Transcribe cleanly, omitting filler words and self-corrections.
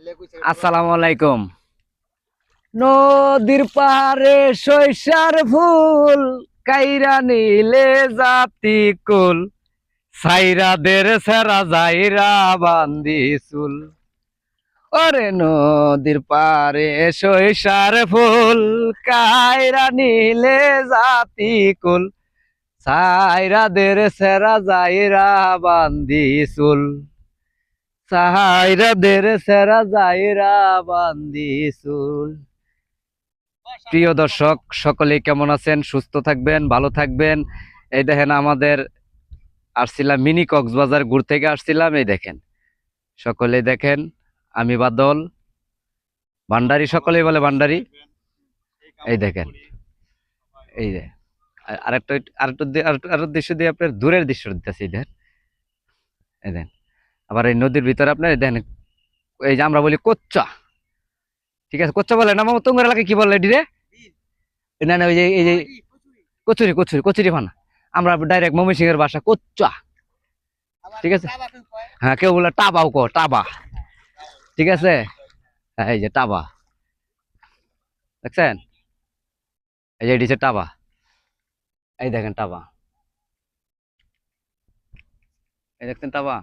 আসসালামু আলাইকুম। নদীর পারে সইসার ফুল কাইরা নিলে জাতি কুল সাইরাদের সেরা যাইরা বান্দি চুল। ওরে নদীর পারে সইসার ফুল কাইরা নিলে জাতি কুল সাইরাদের সেরা যাইরা বান্দি চুল। সাহাইরাদের সেরা যাইরা বান্দি চুল। প্রিয় দর্শক সকলেই কেমন আছেন? সুস্থ থাকবেন, ভালো থাকবেন। এই দেখেন আমাদের আসছিলাম মিনি কক্সবাজার ঘুরতে থেকে আসছিলাম। এই দেখেন সকলে দেখেন, আমি বাদল ভান্ডারি, সকলেই বলে ভান্ডারি। এই দেখেন, এই যে আরেকটা আরেকটা দৃশ্য দিয়ে আপনার দূরের দৃশ্য দিতেছি। দেখেন, এই দেখেন আবার এই নদীর ভিতরে আপনার দেখেন, এই যে আমরা বলি কোচ্চা, ঠিক আছে? কোচ্চা বলে না মামা? তোমার এলাকায় কি বলে এটি রে? না না, ওই যে এই যে কচুরি কচুরি কচুরি ফানা, আমরা ডাইরেক্ট ময়মনসিংহ এর ভাষা কোচ্চা, ঠিক আছে? হ্যাঁ, কেউ বলে টাবাও কো, টাবা, ঠিক আছে? হ্যাঁ, এই যে টাবা দেখছেন, এই যে এটি হচ্ছে টাবা। এই দেখেন টাবা, এই দেখছেন টাবা।